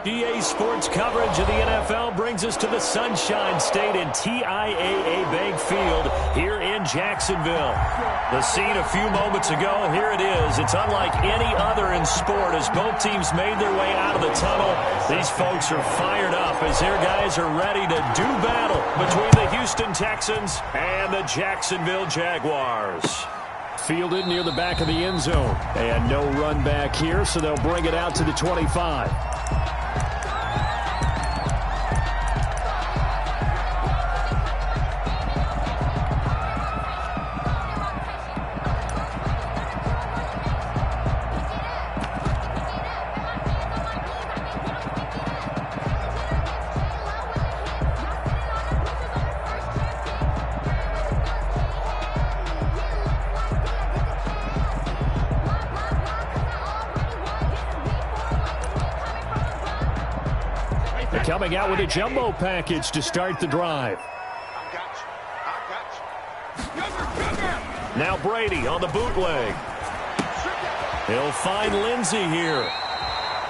EA Sports coverage of the NFL brings us to the Sunshine State and TIAA Bank Field here in Jacksonville. The scene a few moments ago, here it is. It's unlike any other in sport as both teams made their way out of the tunnel. These folks are fired up as their guys are ready to do battle between the Houston Texans and the Jacksonville Jaguars. Fielded near the back of the end zone. And no run back here, so they'll bring it out to the 25. Coming out with a jumbo package to start the drive. Now Brady on the bootleg. He'll find Lindsey here.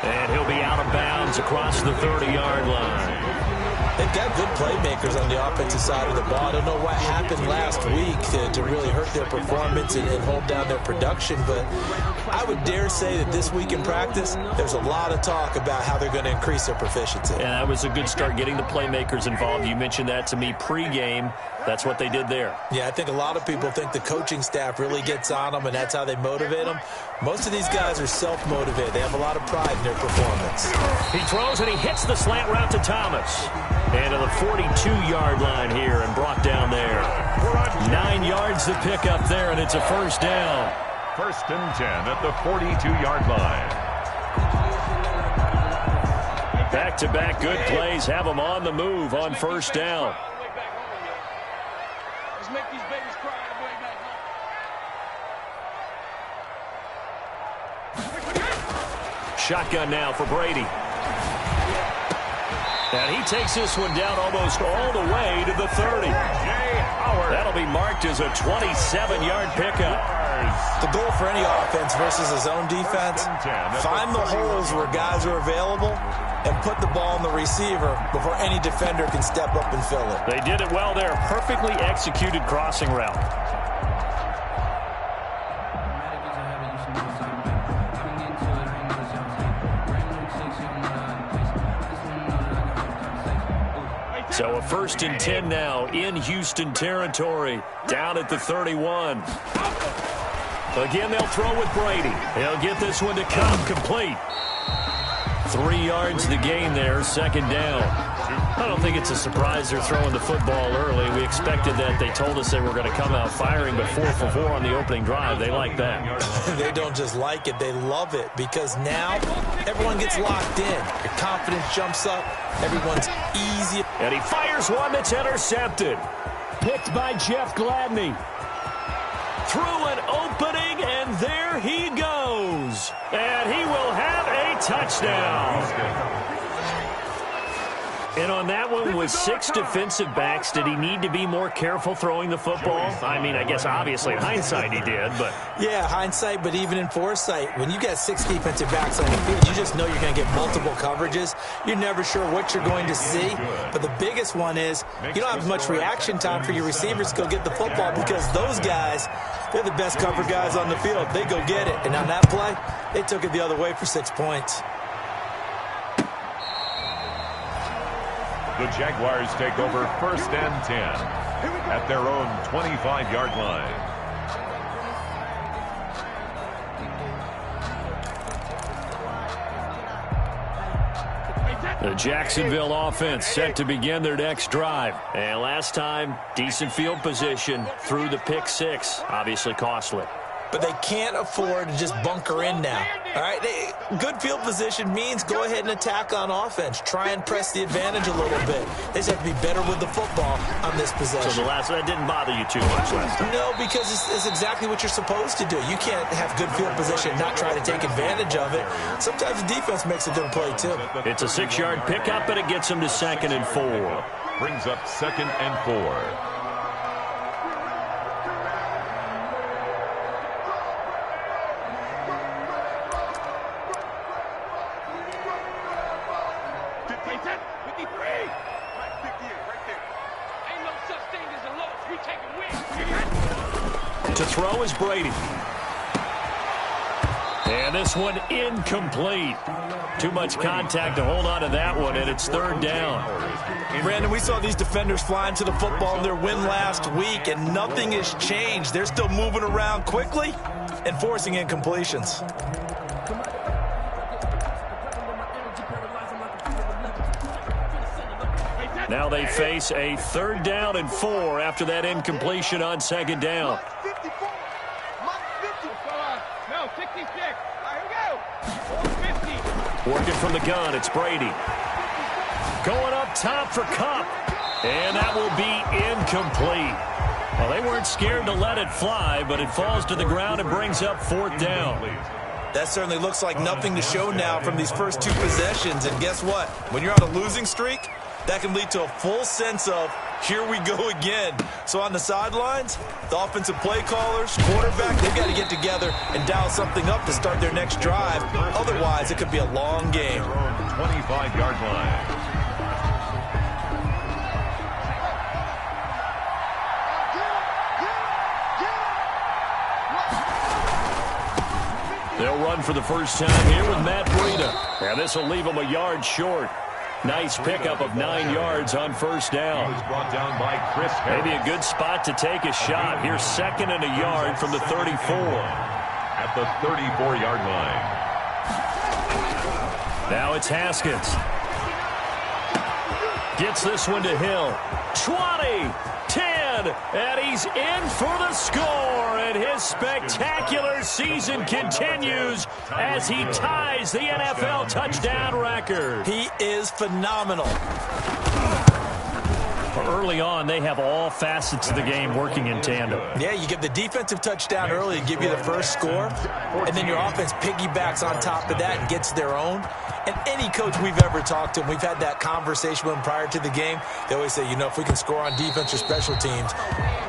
And he'll be out of bounds across the 30-yard line. They've got good playmakers on the offensive side of the ball. I don't know what happened last week to really hurt their performance and hold down their production, but I would dare say that this week in practice, there's a lot of talk about how they're going to increase their proficiency. And that was a good start getting the playmakers involved. You mentioned that to me pregame. That's what they did there. Yeah, I think a lot of people think the coaching staff really gets on them, and that's how they motivate them. Most of these guys are self-motivated. They have a lot of pride in their performance. He throws, and he hits the slant route to Thomas. And to the 42-yard line here and brought down there. 9 yards to pick up there, and it's a first down. First and 10 at the 42-yard line. Back-to-back good plays have them on the move on first down. Let's make these babies cry on the way back home. Shotgun now for Brady. And he takes this one down almost all the way to the 30. That'll be marked as a 27-yard pickup. The goal for any offense versus his own defense, find the holes where guys are available and put the ball on the receiver before any defender can step up and fill it. They did it well there. Perfectly executed crossing route. So a first and 10 now in Houston territory, down at the 31. Again, they'll throw with Brady. He'll get this one to come complete. 3 yards to gain there, second down. I don't think it's a surprise they're throwing the football early. We expected that. They told us they were going to come out firing, but 4 for 4 on the opening drive. They like that. They don't just like it, they love it, because now everyone gets locked in. Your confidence jumps up. Everyone's easy. And he fires one that's intercepted. Picked by Jeff Gladney. Through an opening, and there he goes. And he will have a touchdown. And on that one, with 6 defensive backs, did he need to be more careful throwing the football? I mean, I guess obviously in hindsight he did, but... Yeah, hindsight, but even in foresight, when you got 6 defensive backs on the field, you just know you're going to get multiple coverages. You're never sure what you're going to see. But the biggest one is you don't have much reaction time for your receivers to go get the football, because those guys, they're the best cover guys on the field. They go get it. And on that play, they took it the other way for 6 points. The Jaguars take over first and 10 at their own 25-yard line. The Jacksonville offense set to begin their next drive. And last time, decent field position through the pick 6. Obviously costly. But they can't afford to just bunker in now. All right, good field position means go ahead and attack on offense. Try and press the advantage a little bit. They just have to be better with the football on this possession. So that didn't bother you too much last time? No, because it's exactly what you're supposed to do. You can't have good field position and not try to take advantage of it. Sometimes the defense makes a good play, too. It's a 6-yard pickup, and it gets them to 2nd and 4. Brings up 2nd and 4. Ain't no such thing as a loss. We taking wins. To throw is Brady. And this one incomplete. Too much contact to hold on to that one, and it's third down. Brandon, we saw these defenders flying to the football in their win last week, and nothing has changed. They're still moving around quickly and forcing incompletions. Now they face a 3rd down and 4 after that incompletion on 2nd down. No, 66. All right, here we go. 50. Working from the gun, it's Brady. Going up top for Cup. And that will be incomplete. Well, they weren't scared to let it fly, but it falls to the ground and brings up 4th down. That certainly looks like nothing to show now from these first 2 possessions. And guess what? When you're on a losing streak, that can lead to a full sense of, here we go again. So on the sidelines, the offensive play callers, quarterback, they've got to get together and dial something up to start their next drive. Otherwise, it could be a long game. 25-yard line. They'll run for the first time here with Matt Breida. And this will leave them a yard short. Nice pickup of 9 yards on 1st down. Brought down by Chris Harris. Maybe a good spot to take a shot. Here's 2nd and a yard from the 34. At the 34-yard line. Now it's Haskins. Gets this one to Hill. 20, 10, and he's in for the score. And his spectacular season continues as he ties the NFL touchdown record. He is phenomenal. Early on, they have all facets of the game working in tandem. Yeah, you get the defensive touchdown early and give you the first score, and then your offense piggybacks on top of that and gets their own. And any coach we've ever talked to, and we've had that conversation with them prior to the game, they always say, you know, if we can score on defense or special teams,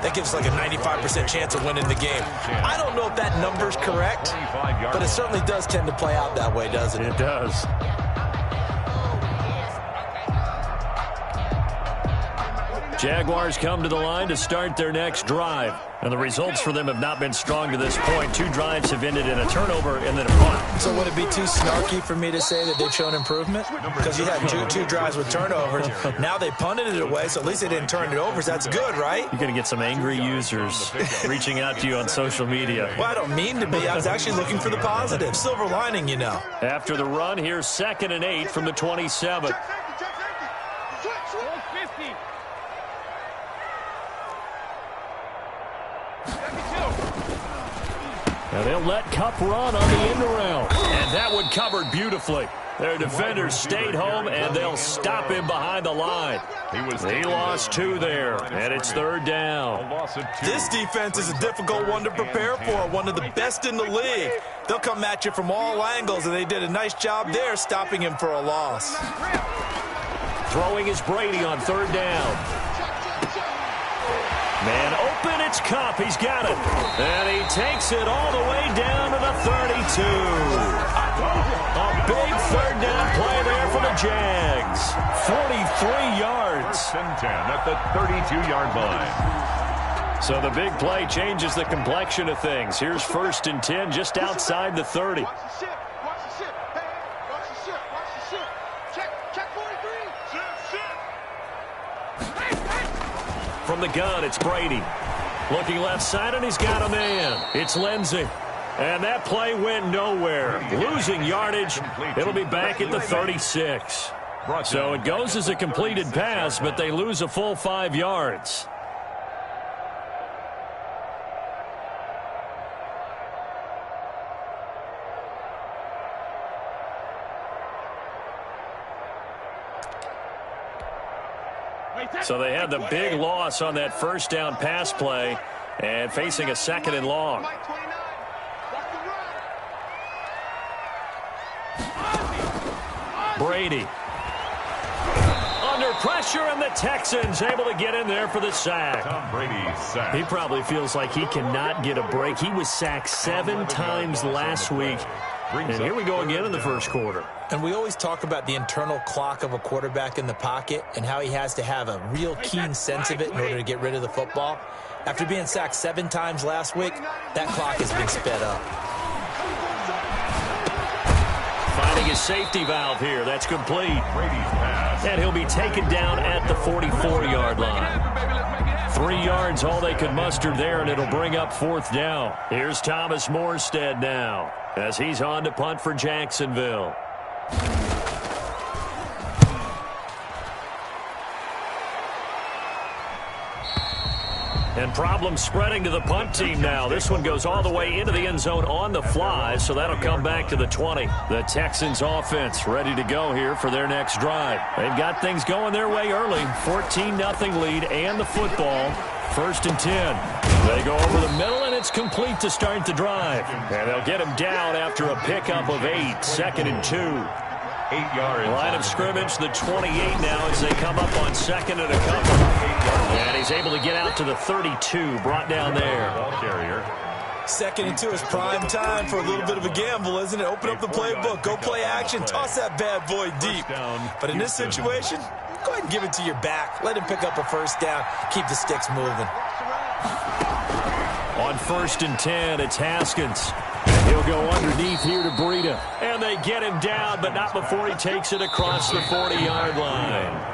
that gives us like a 95% chance of winning the game. I don't know if that number's correct, but it certainly does tend to play out that way, doesn't it? It does. Jaguars come to the line to start their next drive. And the results for them have not been strong to this point. 2 drives have ended in a turnover and then a punt. So would it be too snarky for me to say that they've shown improvement? Because you had two drives with turnovers. Now they punted it away, so at least they didn't turn it over. So that's good, right? You're going to get some angry users reaching out to you on social media. Well, I don't mean to be. I was actually looking for the positive. Silver lining, you know. After the run, here's 2nd and 8 from the 27. Now they'll let Cup run on the end around. And that one covered beautifully. Their defenders stayed home, and they'll stop him behind the line. He lost 2 there, and it's 3rd down. This defense is a difficult one to prepare for, one of the best in the league. They'll come at you from all angles, and they did a nice job there stopping him for a loss. Throwing is Brady on 3rd down. Man open, it's Cup. He's got it. And he takes it all the way down to the 32. A big 3rd down play there for the Jags. 43 yards. 1st and 10 at the 32-yard line. So the big play changes the complexion of things. Here's 1st and 10 just outside the 30. From the gun, it's Brady. Looking left side, and he's got a man. It's Lindsey. And that play went nowhere. Losing yardage. It'll be back at the 36. So it goes as a completed pass, but they lose a full 5 yards. So they had the big loss on that 1st down pass play and facing a 2nd and long. Brady. Under pressure, and the Texans able to get in there for the sack. Tom Brady sacked. He probably feels like he cannot get a break. He was sacked 7 times last week. And here we go again in the first quarter. And we always talk about the internal clock of a quarterback in the pocket and how he has to have a real keen sense of it in order to get rid of the football. After being sacked 7 times last week, that clock has been sped up. Finding his safety valve here. That's complete. And he'll be taken down at the 44-yard line. 3 yards, all they could muster there, and it'll bring up 4th down. Here's Thomas Morstead now as he's on to punt for Jacksonville. And problems spreading to the punt team now. This one goes all the way into the end zone on the fly, so that'll come back to the 20. The Texans offense ready to go here for their next drive. They've got things going their way early. 14-0 lead and the football. 1st and 10. They go over the middle, and it's complete to start the drive. And they'll get him down after a pickup of 8. 2nd and 2. 8 yards. Line of scrimmage, the 28 now as they come up on 2nd and a couple. And he's able to get out to the 32, brought down there. Ball carrier. 2nd and 2 is prime time for a little bit of a gamble, isn't it? Open up the playbook, go play action, toss that bad boy deep. But in this situation, go ahead and give it to your back. Let him pick up a 1st down, keep the sticks moving. On 1st and 10, it's Haskins. He'll go underneath here to Breida. And they get him down, but not before he takes it across the 40-yard line.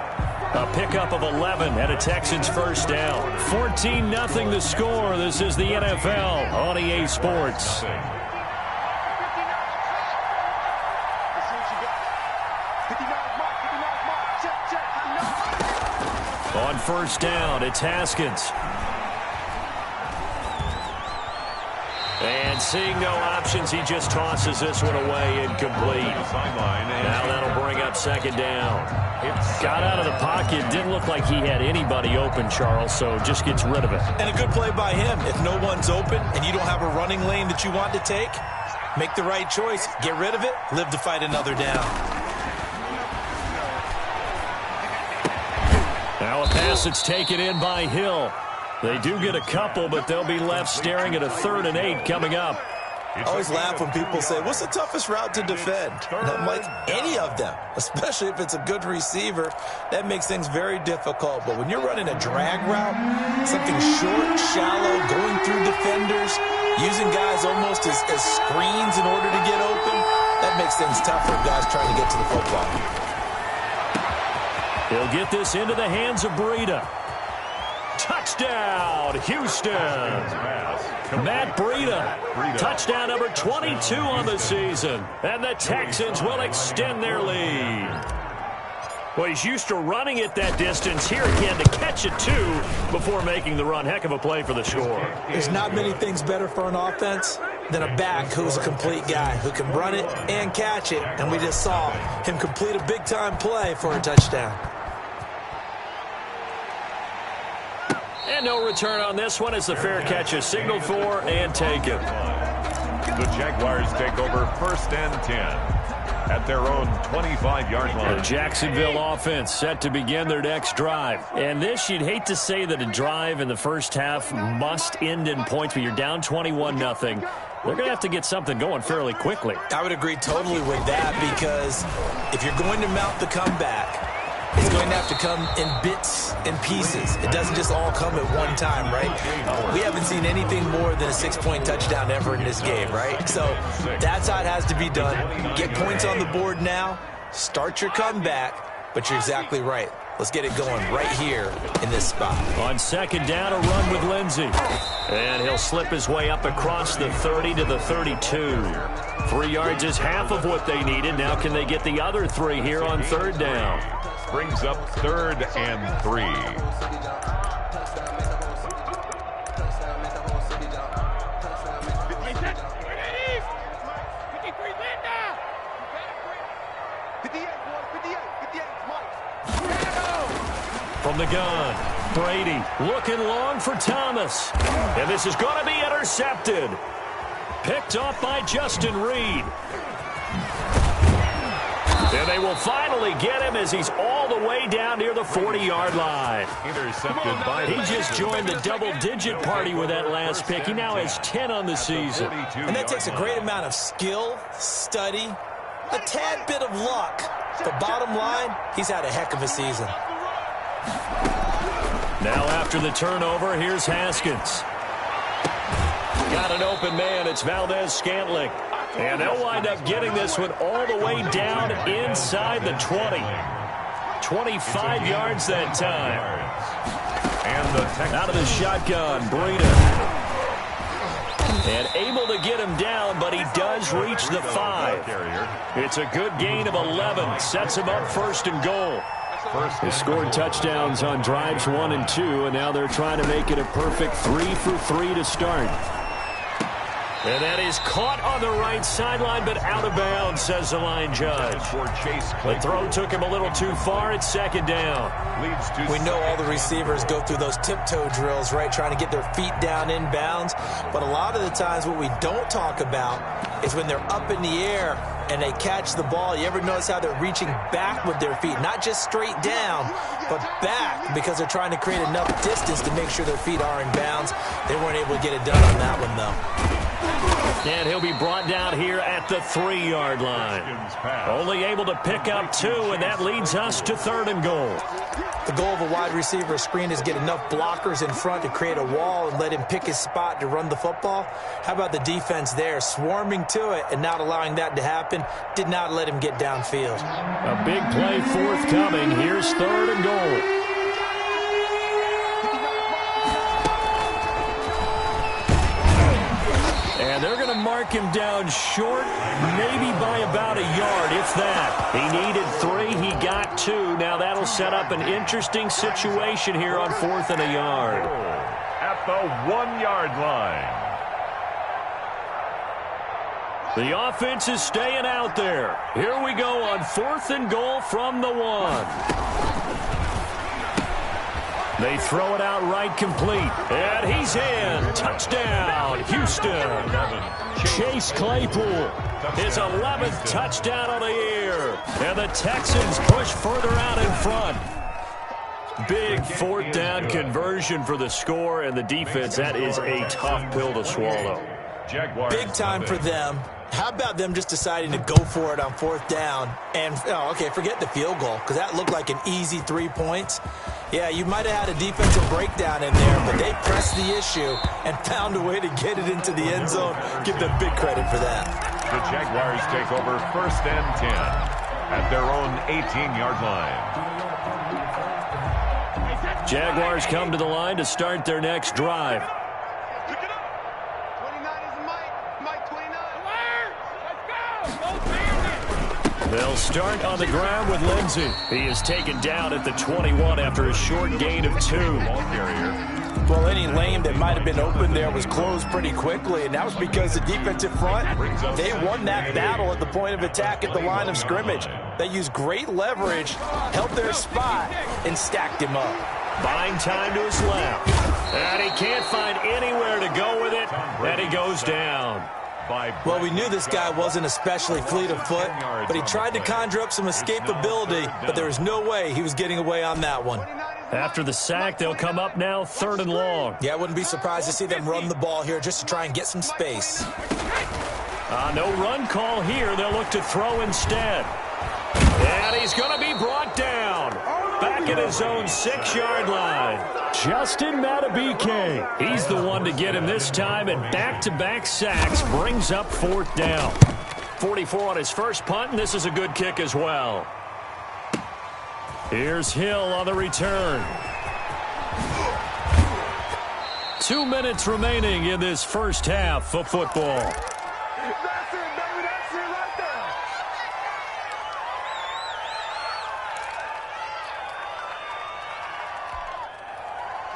A pickup of 11 and a Texans 1st down. 14-0 the score. This is the NFL on EA Sports. On 1st down, it's Haskins. And seeing no options, he just tosses this one away incomplete. Now that'll bring up 2nd down. Got out of the pocket. Didn't look like he had anybody open, Charles, so just gets rid of it. And a good play by him. If no one's open and you don't have a running lane that you want to take, make the right choice. Get rid of it. Live to fight another down. Now a pass that's taken in by Hill. They do get a couple, but they'll be left staring at a 3rd and 8 coming up. I always laugh when people say, what's the toughest route to defend? And I'm like, any of them, especially if it's a good receiver. That makes things very difficult. But when you're running a drag route, something short, shallow, going through defenders, using guys almost as screens in order to get open, that makes things tough for guys trying to get to the football. He'll get this into the hands of Breida. Touchdown, Houston. Matt Breida, touchdown number 22 on the season. And the Texans will extend their lead. Well, he's used to running it that distance. Here again to catch it, too, before making the run. Heck of a play for the score. There's not many things better for an offense than a back who's a complete guy who can run it and catch it. And we just saw him complete a big-time play for a touchdown. And no return on this one as the fair catch is signaled for and taken. The Jaguars take over 1st and 10 at their own 25-yard line. The Jacksonville offense set to begin their next drive. And this, you'd hate to say that a drive in the first half must end in points, but you're down 21-0. They're going to have to get something going fairly quickly. I would agree totally with that, because if you're going to mount the comeback, it's going to have to come in bits and pieces. It doesn't just all come at one time, right? We haven't seen anything more than a 6-point touchdown ever in this game, right? So that's how it has to be done. Get points on the board now. Start your comeback. But you're exactly right. Let's get it going right here in this spot. On 2nd down, a run with Lindsey. And he'll slip his way up across the 30 to the 32. 3 yards is half of what they needed. Now can they get the other 3 here on 3rd down? Brings up 3rd and 3. From the gun, Brady looking long for Thomas. And this is going to be intercepted. Picked off by Justin Reed. And they they will finally get him as he's all the way down near the 40-yard line. Intercepted by He just joined the double-digit party with that last pick. He now has 10 on the season. And that takes a great amount of skill, study, a tad bit of luck. But bottom line, he's had a heck of a season. Now after the turnover, here's Haskins. Got an open man. It's Valdez-Scantling. And they'll wind up getting this one all the way down inside the 20. 25 yards that time. And out of the shotgun, Breida. And able to get him down, but he does reach the 5. It's a good gain of 11. Sets him up 1st and goal. They scored touchdowns on drives 1 and 2, and now they're trying to make it a perfect 3 for 3 to start. And that is caught on the right sideline, but out of bounds, says the line judge. The throw took him a little too far. It's 2nd down. We know all the receivers go through those tiptoe drills, right, trying to get their feet down in bounds. But a lot of the times what we don't talk about is when they're up in the air and they catch the ball. You ever notice how they're reaching back with their feet? Not just straight down, but back, because they're trying to create enough distance to make sure their feet are in bounds. They weren't able to get it done on that one, though. And he'll be brought down here at the 3-yard line. Only able to pick up 2, and that leads us to 3rd and goal. The goal of a wide receiver screen is get enough blockers in front to create a wall and let him pick his spot to run the football. How about the defense there, swarming to it and not allowing that to happen? Did not let him get downfield. A big play forthcoming. Here's 3rd and goal. And they're going to mark him down short, maybe by about a yard, if that. He needed 3. He got 2. Now that'll set up an interesting situation here on 4th and a yard. At the 1-yard line. The offense is staying out there. Here we go on 4th and goal from the 1. They throw it out right complete. And he's in. Touchdown, Houston. Chase Claypool. His 11th touchdown of the year. And the Texans push further out in front. Big 4th down conversion for the score, and the defense, that is a tough pill to swallow. Big time for them. How about them just deciding to go for it on 4th down? And, forget the field goal, because that looked like an easy 3 points. Yeah, you might have had a defensive breakdown in there, but they pressed the issue and found a way to get it into the end zone. Give them big credit for that. The Jaguars take over 1st and 10 at their own 18-yard line. Jaguars come to the line to start their next drive. They'll start on the ground with Lindsey. He is taken down at the 21 after a short gain of 2. Well, any lane that might have been open there was closed pretty quickly, and that was because the defensive front, they won that battle at the point of attack at the line of scrimmage. They used great leverage, held their spot, and stacked him up. Buying time to his left. And he can't find anywhere to go with it, and he goes down. Well, we knew this guy wasn't especially fleet of foot, but he tried to conjure up some escapability, but there was no way he was getting away on that one. After the sack, they'll come up now 3rd and long. Yeah, I wouldn't be surprised to see them run the ball here just to try and get some space. No run call here. They'll look to throw instead. And he's going to be brought down. Back at his own 6-yard line. Justin Matabike. He's the one to get him this time, and back-to-back sacks brings up 4th down. 44 on his first punt, and this is a good kick as well. Here's Hill on the return. 2 minutes remaining in this first half of football.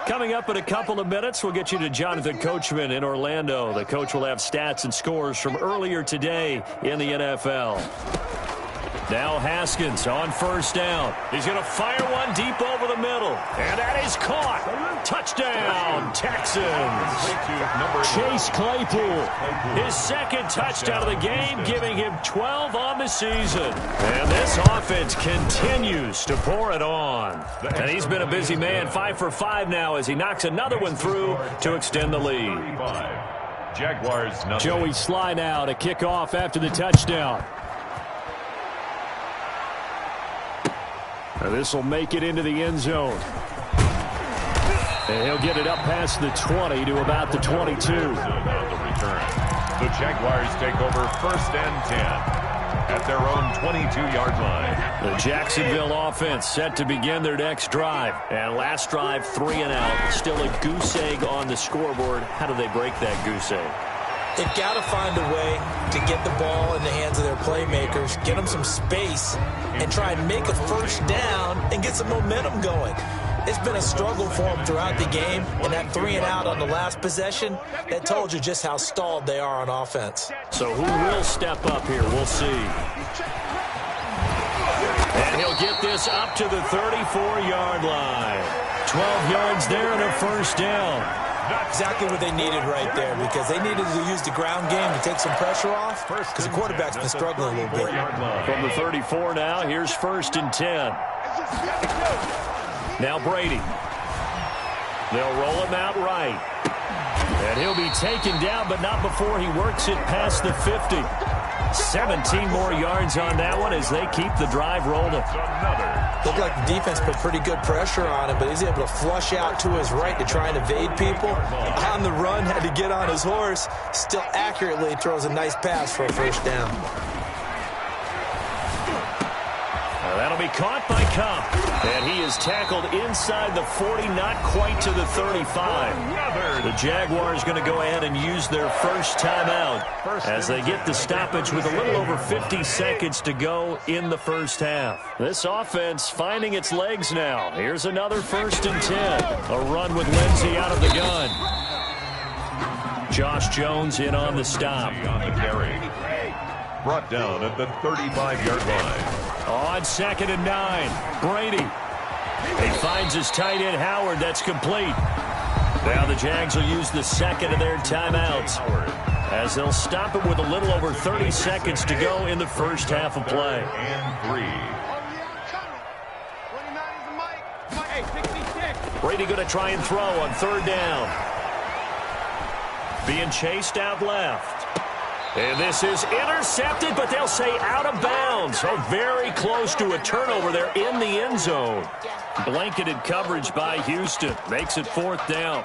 Coming up in a couple of minutes, we'll get you to Jonathan Coachman in Orlando. The coach will have stats and scores from earlier today in the NFL. Now Haskins on first down. He's going to fire one deep over the middle. And that is caught. Touchdown, Texans. Chase Claypool. His second touchdown of the game, giving him 12 on the season. And this offense continues to pour it on. And he's been a busy man, 5 for 5 now as he knocks another one through to extend the lead. Jaguars, nothing. Joey Sly now to kick off after the touchdown. This will make it into the end zone. And he'll get it up past the 20 to about the 22. The Jaguars take over first and 10 at their own 22-yard line. The Jacksonville offense set to begin their next drive. And last drive, 3 and out. Still a goose egg on the scoreboard. How do they break that goose egg? They've got to find a way to get the ball in the hands of their playmakers, get them some space, and try and make a first down and get some momentum going. It's been a struggle for them throughout the game, and that 3 and out on the last possession, that told you just how stalled they are on offense. So who will step up here? We'll see. And he'll get this up to the 34-yard line. 12 yards there and a first down. Exactly what they needed right there, because they needed to use the ground game to take some pressure off, because the quarterback's been struggling a little bit. From the 34 now, here's first and 10. Now Brady. They'll roll him out right. And he'll be taken down, but not before he works it past the 50. 17 more yards on that one as they keep the drive rolling. Looked like the defense put pretty good pressure on him, but he's able to flush out to his right to try and evade people. On the run, had to get on his horse. Still accurately throws a nice pass for a first down. That'll be caught by Cup. And he is tackled inside the 40, not quite to the 35. The Jaguars going to go ahead and use their first timeout as they get the stoppage with a little over 50 seconds to go in the first half. This offense finding its legs now. Here's another first and 10. A run with Lindsey out of the gun. Josh Jones in on the stop. On the carry. Brought down at the 35-yard line. On second and 9, Brady. He finds his tight end, Howard. That's complete. Now the Jags will use the second of their timeouts as they'll stop it with a little over 30 seconds to go in the first half of play. And 3. Brady going to try and throw on third down. Being chased out left. And this is intercepted, but they'll say out of bounds. So very close to a turnover there in the end zone. Blanketed coverage by Houston. Makes it fourth down.